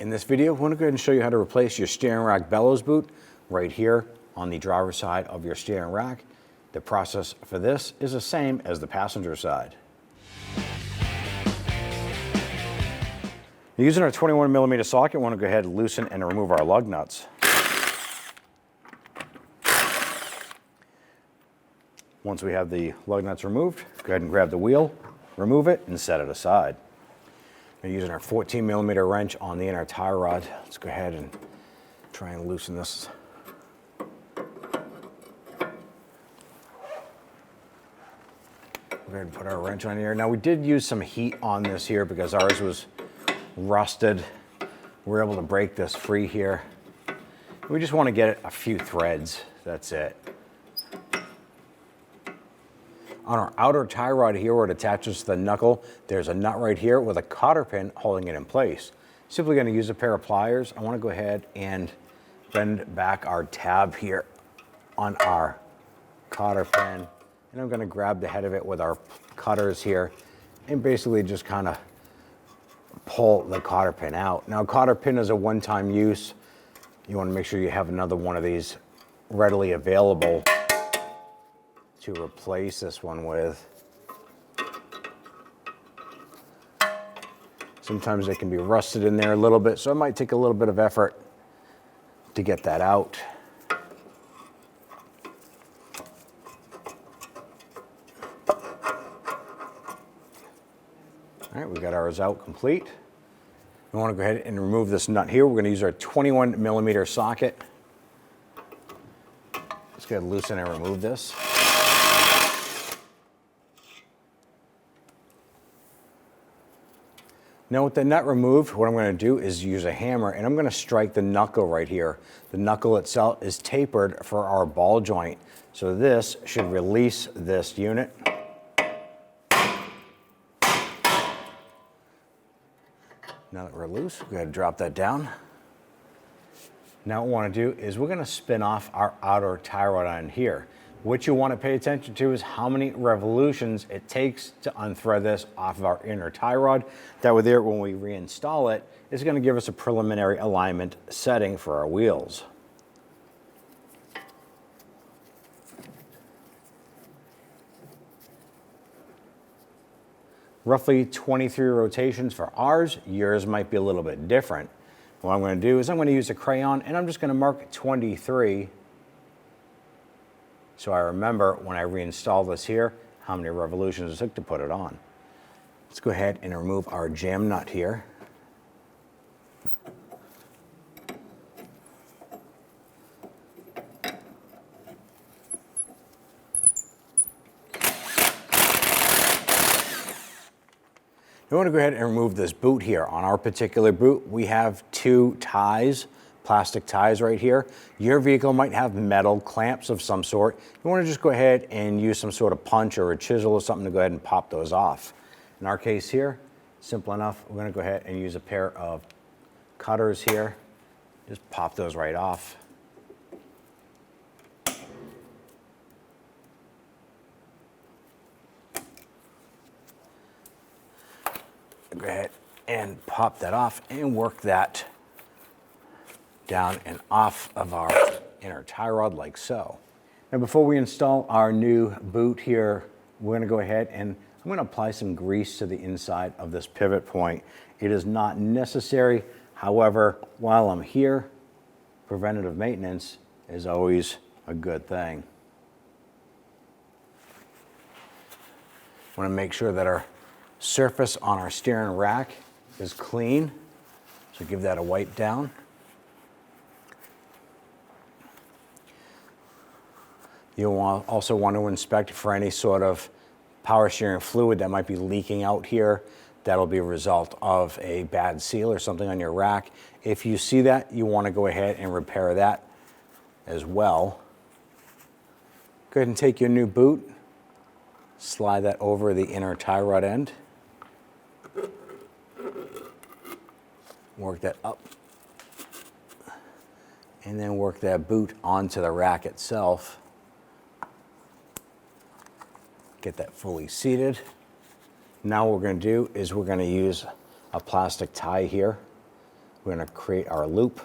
In this video, I want to go ahead and show you how to replace your steering rack bellows boot right here on the driver's side of your steering rack. The process for this is the same as the passenger side. Using our 21mm socket, I want to go ahead and loosen and remove our lug nuts. Once we have the lug nuts removed, go ahead and grab the wheel, remove it, and set it aside. We're using our 14mm wrench on the inner tie rod. Let's go ahead and try and loosen this. Go ahead and put our wrench on here. Now we did use some heat on this here because ours was rusted. We're able to break this free here. We just want to get it a few threads. That's it. On our outer tie rod here where it attaches to the knuckle, there's a nut right here with a cotter pin holding it in place. Simply going to use a pair of pliers. I want to go ahead and bend back our tab here on our cotter pin. And I'm going to grab the head of it with our cutters here and basically just kind of pull the cotter pin out. Now, cotter pin is a one-time use. You want to make sure you have another one of these readily available to replace this one with. Sometimes they can be rusted in there a little bit, so it might take a little bit of effort to get that out. All right, we got ours out complete. We want to go ahead and remove this nut here. We're going to use our 21mm socket. Let's go ahead and loosen and remove this. Now with the nut removed, what I'm going to do is use a hammer and I'm going to strike the knuckle right here. The knuckle itself is tapered for our ball joint. So this should release this unit. Now that we're loose, we're going to drop that down. Now what we want to do is we're going to spin off our outer tie rod on here. What you want to pay attention to is how many revolutions it takes to unthread this off of our inner tie rod. That way there, when we reinstall it, it's going to give us a preliminary alignment setting for our wheels. Roughly 23 rotations for ours. Yours might be a little bit different. What I'm going to do is I'm going to use a crayon and I'm just going to mark 23. So I remember when I reinstall this here, how many revolutions it took to put it on. Let's go ahead and remove our jam nut here. You want to go ahead and remove this boot here. On our particular boot, we have two ties. Plastic ties right here. Your vehicle might have metal clamps of some sort. You want to just go ahead and use some sort of punch or a chisel or something to go ahead and pop those off. In our case here, simple enough. We're going to go ahead and use a pair of cutters here. Just pop those right off. Go ahead and pop that off and work that down and off of our inner tie rod like so. Now before we install our new boot here, we're going to go ahead and I'm going to apply some grease to the inside of this pivot point. It is not necessary. However, while I'm here, preventative maintenance is always a good thing. I want to make sure that our surface on our steering rack is clean. So give that a wipe down. You'll also want to inspect for any sort of power steering fluid that might be leaking out here. That'll be a result of a bad seal or something on your rack. If you see that, you want to go ahead and repair that as well. Go ahead and take your new boot, slide that over the inner tie rod end. Work that up. And then work that boot onto the rack itself. Get that fully seated. Now what we're going to do is we're going to use a plastic tie here. We're going to create our loop.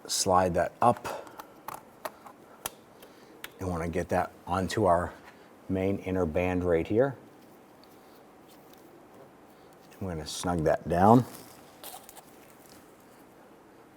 Slide that up. And want to get that onto our main inner band right here. I'm going to snug that down.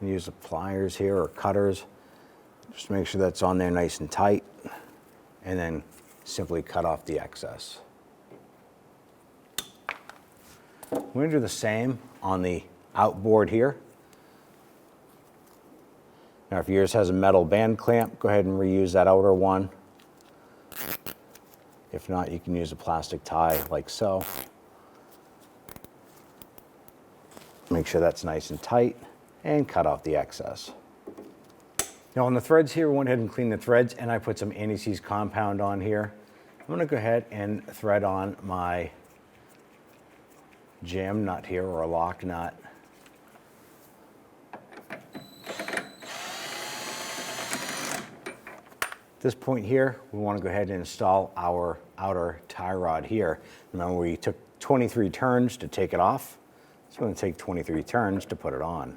Use the pliers here or cutters. Just make sure that's on there nice and tight. And then simply cut off the excess. We're going to do the same on the outboard here. Now if yours has a metal band clamp, go ahead and reuse that outer one. If not, you can use a plastic tie like so. Make sure that's nice and tight and cut off the excess. Now on the threads here, we went ahead and cleaned the threads and I put some anti-seize compound on here. I'm going to go ahead and thread on my jam nut here, or a lock nut. At this point here, we want to go ahead and install our outer tie rod here. Remember, we took 23 turns to take it off. It's going to take 23 turns to put it on.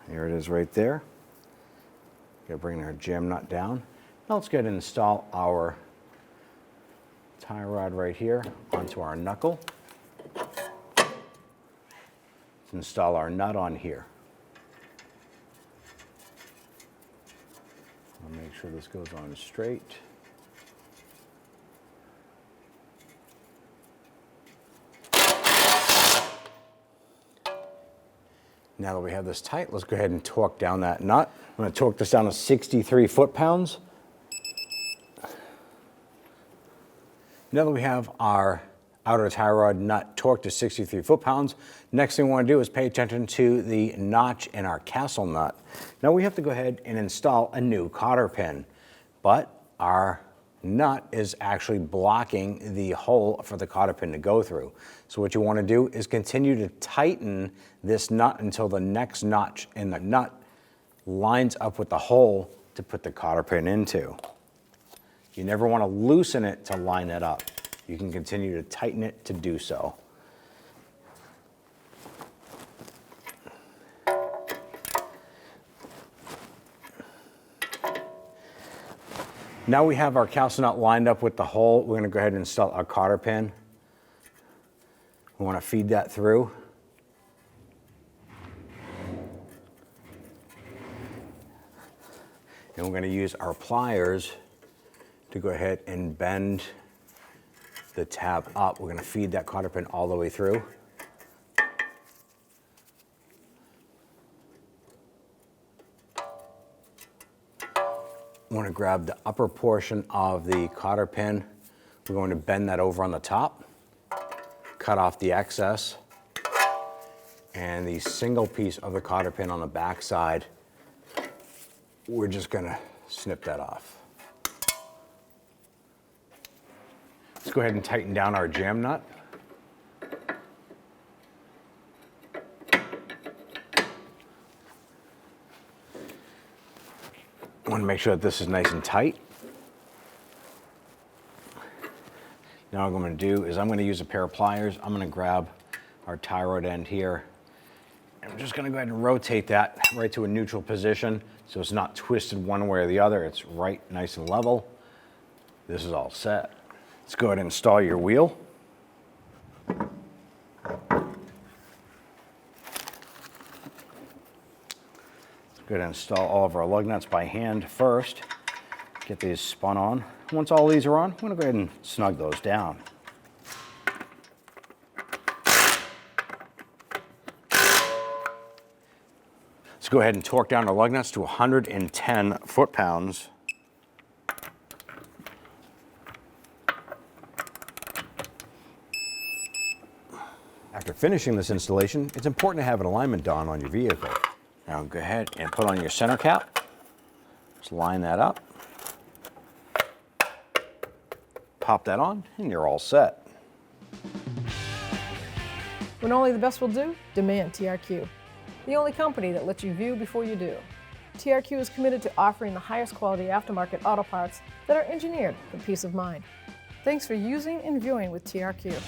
Here it is right there. Going to bring our jam nut down. Now let's go ahead and install our tie rod right here onto our knuckle. Let's install our nut on here. I'll make sure this goes on straight. Now that we have this tight, let's go ahead and torque down that nut. I'm going to torque this down to 63 foot-pounds. Now that we have our outer tie rod nut torqued to 63 foot-pounds, next thing we want to do is pay attention to the notch in our castle nut. Now we have to go ahead and install a new cotter pin, but our nut is actually blocking the hole for the cotter pin to go through. So what you want to do is continue to tighten this nut until the next notch in the nut lines up with the hole to put the cotter pin into. You never want to loosen it to line it up. You can continue to tighten it to do so. Now we have our castle nut lined up with the hole. We're going to go ahead and install our cotter pin. We want to feed that through. And we're going to use our pliers to go ahead and bend the tab up. We're going to feed that cotter pin all the way through. We want to grab the upper portion of the cotter pin. We're going to bend that over on the top, cut off the excess, and the single piece of the cotter pin on the back side, we're just going to snip that off. Let's go ahead and tighten down our jam nut. I want to make sure that this is nice and tight. Now what I'm going to do is I'm going to use a pair of pliers. I'm going to grab our tie rod end here. And I'm just going to go ahead and rotate that right to a neutral position so it's not twisted one way or the other. It's right, nice and level. This is all set. Let's go ahead and install your wheel. Go ahead and install all of our lug nuts by hand first. Get these spun on. Once all these are on, I'm going to go ahead and snug those down. Let's go ahead and torque down our lug nuts to 110 foot-pounds. After finishing this installation, it's important to have an alignment done on your vehicle. Now go ahead and put on your center cap. Just line that up. Pop that on and you're all set. When only the best will do, demand TRQ. The only company that lets you view before you do. TRQ is committed to offering the highest quality aftermarket auto parts that are engineered for peace of mind. Thanks for using and viewing with TRQ.